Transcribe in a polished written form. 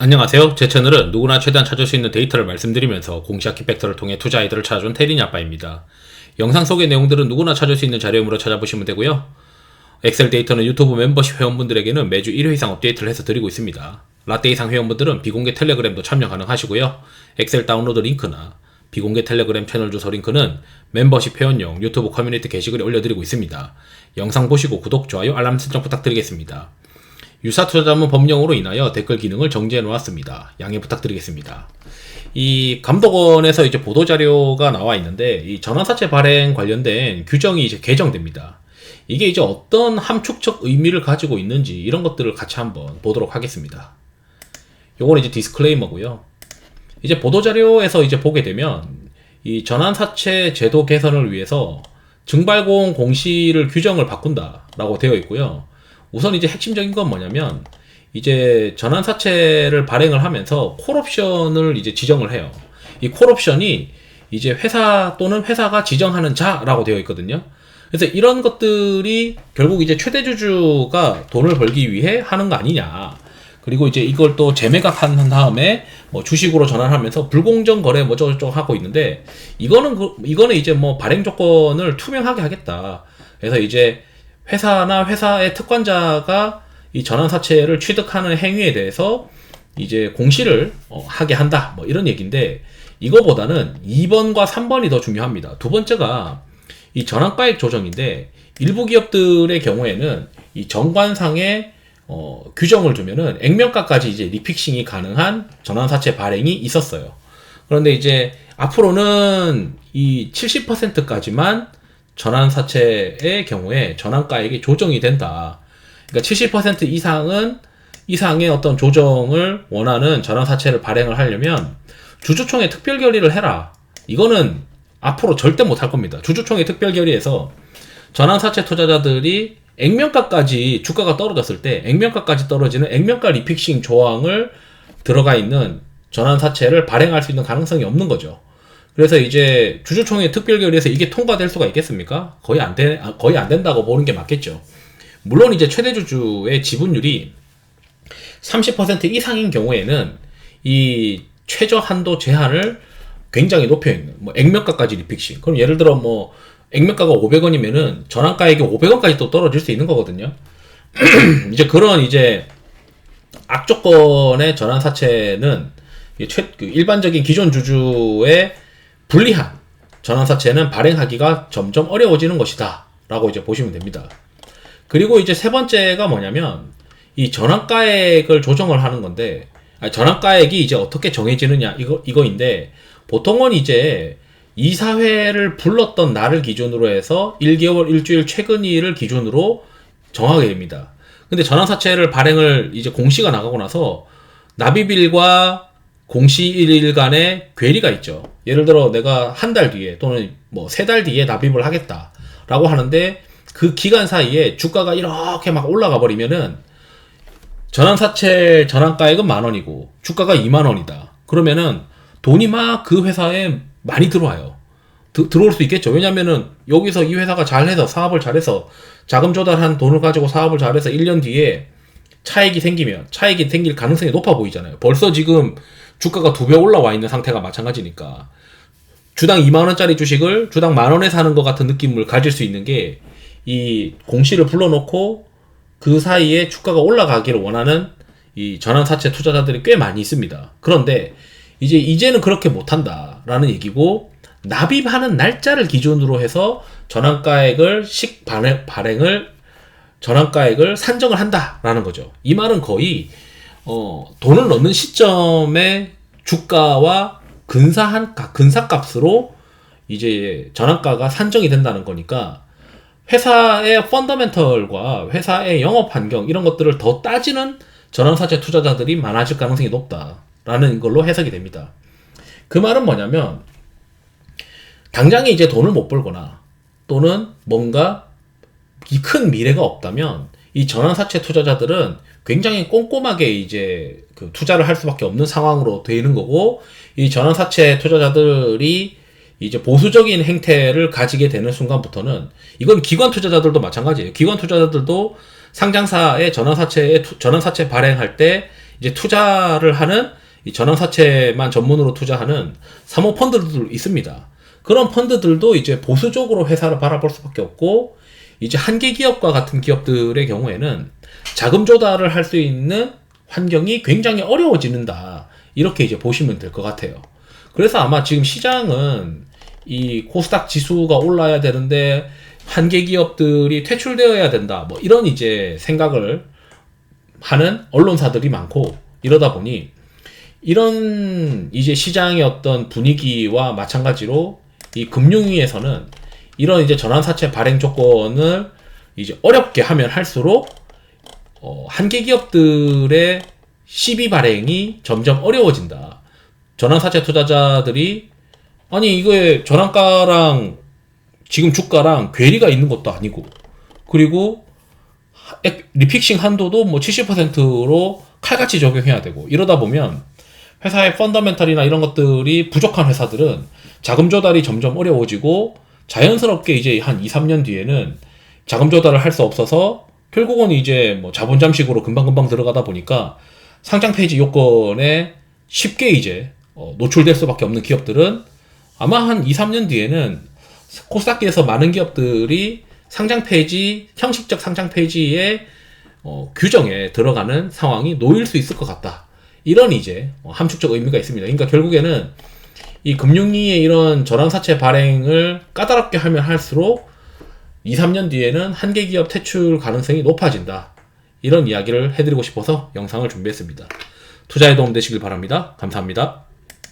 안녕하세요. 제 채널은 누구나 최대한 찾을 수 있는 데이터를 말씀드리면서 공시학 키팩터를 통해 투자 아이디어를 찾아준 테린이 아빠입니다. 영상 속의 내용들은 누구나 찾을 수 있는 자료이므로 찾아보시면 되고요. 엑셀 데이터는 유튜브 멤버십 회원분들에게는 매주 1회 이상 업데이트를 해서 드리고 있습니다. 라떼 이상 회원분들은 비공개 텔레그램도 참여 가능하시고요. 엑셀 다운로드 링크나 비공개 텔레그램 채널 주소 링크는 멤버십 회원용 유튜브 커뮤니티 게시글에 올려드리고 있습니다. 영상 보시고 구독, 좋아요, 알람 설정 부탁드리겠습니다. 유사투자자문 법령으로 인하여 댓글 기능을 정지해 놓았습니다. 양해 부탁드리겠습니다. 이 감독원에서 이제 보도자료가 나와 있는데, 이 전환사채 발행 관련된 규정이 이제 개정됩니다. 이게 이제 어떤 함축적 의미를 가지고 있는지 이런 것들을 같이 한번 보도록 하겠습니다. 요거는 이제 디스클레이머고요. 이제 보도자료에서 이제 보게 되면 이 전환사채 제도 개선을 위해서 증발공 공시를 규정을 바꾼다라고 되어 있고요. 우선 이제 핵심적인 건 뭐냐면, 이제 전환사채를 발행을 하면서 콜옵션을 이제 지정을 해요. 이 콜옵션이 이제 회사 또는 회사가 지정하는 자라고 되어 있거든요. 그래서 이런 것들이 결국 이제 최대주주가 돈을 벌기 위해 하는 거 아니냐. 그리고 이제 이걸 또 재매각한 다음에 뭐 주식으로 전환하면서 불공정 거래 뭐 저쩌고 하고 있는데, 이거는 이제 뭐 발행 조건을 투명하게 하겠다. 그래서 이제 회사나 회사의 특권자가 이 전환사채를 취득하는 행위에 대해서 이제 공시를 하게 한다, 뭐 이런 얘기인데, 이거보다는 2번과 3번이 더 중요합니다. 두 번째가 이 전환가액 조정인데, 일부 기업들의 경우에는 이 정관상의 규정을 두면은 액면가까지 이제 리픽싱이 가능한 전환사채 발행이 있었어요. 그런데 이제 앞으로는 이 70%까지만 전환사채의 경우에 전환가액이 조정이 된다. 그러니까 70% 이상의 어떤 조정을 원하는 전환사채를 발행을 하려면 주주총회 특별결의를 해라. 이거는 앞으로 절대 못할 겁니다. 주주총회 특별결의에서 전환사채 투자자들이 액면가까지 주가가 떨어졌을 때 액면가까지 떨어지는 액면가 리픽싱 조항을 들어가 있는 전환사채를 발행할 수 있는 가능성이 없는 거죠. 그래서 이제 주주총회 특별결의에서 이게 통과될 수가 있겠습니까? 거의 안 된다고 보는 게 맞겠죠. 물론 이제 최대주주의 지분율이 30% 이상인 경우에는 이 최저 한도 제한을 굉장히 높여 있는, 뭐 액면가까지 리픽싱. 그럼 예를 들어 뭐 액면가가 500원이면은 전환가액이 500원까지 또 떨어질 수 있는 거거든요. 이제 그런 이제 악조건의 전환사채는 일반적인 기존 주주의 불리한 전환사채는 발행하기가 점점 어려워지는 것이다 라고 이제 보시면 됩니다. 그리고 이제 세 번째가 뭐냐면, 이 전환가액을 조정을 하는 건데, 전환가액이 이제 어떻게 정해지느냐 이거인데, 보통은 이제 이사회를 불렀던 날을 기준으로 해서 1개월, 일주일 최근일을 기준으로 정하게 됩니다. 근데 전환사채를 발행을 이제 공시가 나가고 나서 납입일과 공시일 간의 괴리가 있죠. 예를 들어 내가 한 달 뒤에 또는 뭐 3달 뒤에 납입을 하겠다라고 하는데, 그 기간 사이에 주가가 이렇게 막 올라가 버리면은 전환사채 전환가액은 10,000원이고 주가가 20,000원이다. 그러면은 돈이 막 그 회사에 많이 들어와요. 들어올 수 있겠죠. 왜냐면은 여기서 이 회사가 잘해서 사업을 잘해서 자금 조달한 돈을 가지고 사업을 잘해서 1년 뒤에 차익이 생길 가능성이 높아 보이잖아요. 벌써 지금 주가가 2배 올라와 있는 상태가 마찬가지니까 주당 20,000원짜리 주식을 주당 10,000원에 사는 것 같은 느낌을 가질 수 있는 게, 이 공시를 불러놓고 그 사이에 주가가 올라가기를 원하는 이 전환사채 투자자들이 꽤 많이 있습니다. 그런데 이제는 그렇게 못한다라는 얘기고, 납입하는 날짜를 기준으로 해서 전환가액을 전환가액을 산정을 한다라는 거죠. 이 말은 거의 돈을 넣는 시점에 주가와 근사값으로 이제 전환가가 산정이 된다는 거니까, 회사의 펀더멘털과 회사의 영업 환경 이런 것들을 더 따지는 전환사채 투자자들이 많아질 가능성이 높다라는 걸로 해석이 됩니다. 그 말은 뭐냐면, 당장에 이제 돈을 못 벌거나 또는 뭔가 큰 미래가 없다면 이 전환사채 투자자들은 굉장히 꼼꼼하게 이제 그 투자를 할 수밖에 없는 상황으로 되는 거고, 이 전환사채 투자자들이 이제 보수적인 행태를 가지게 되는 순간부터는, 이건 기관 투자자들도 마찬가지예요. 기관 투자자들도 상장사의 전환사채 발행할 때 이제 투자를 하는 이 전환사채만 전문으로 투자하는 사모펀드들도 있습니다. 그런 펀드들도 이제 보수적으로 회사를 바라볼 수밖에 없고, 이제 한계 기업과 같은 기업들의 경우에는 자금 조달을 할 수 있는 환경이 굉장히 어려워지는다. 이렇게 이제 보시면 될 것 같아요. 그래서 아마 지금 시장은 이 코스닥 지수가 올라야 되는데 한계 기업들이 퇴출되어야 된다. 뭐 이런 이제 생각을 하는 언론사들이 많고, 이러다 보니 이런 이제 시장의 어떤 분위기와 마찬가지로 이 금융위에서는 이런 이제 전환사채 발행 조건을 이제 어렵게 하면 할수록 한계 기업들의 시비 발행이 점점 어려워진다. 전환사채 투자자들이 아니 이거에 전환가랑 지금 주가랑 괴리가 있는 것도 아니고, 그리고 리픽싱 한도도 뭐 70%로 칼같이 적용해야 되고, 이러다 보면 회사의 펀더멘털이나 이런 것들이 부족한 회사들은 자금 조달이 점점 어려워지고, 자연스럽게 이제 한 2, 3년 뒤에는 자금 조달을 할 수 없어서 결국은 이제 뭐 자본 잠식으로 금방금방 들어가다 보니까 상장 폐지 요건에 쉽게 이제 노출될 수밖에 없는 기업들은 아마 한 2, 3년 뒤에는 코스닥에서 많은 기업들이 상장 폐지, 형식적 상장 폐지의 규정에 들어가는 상황이 놓일 수 있을 것 같다. 이런 이제 함축적 의미가 있습니다. 그러니까 결국에는 이 금융위의 이런 전환사채 발행을 까다롭게 하면 할수록 2, 3년 뒤에는 한계 기업 퇴출 가능성이 높아진다. 이런 이야기를 해드리고 싶어서 영상을 준비했습니다. 투자에 도움 되시길 바랍니다. 감사합니다.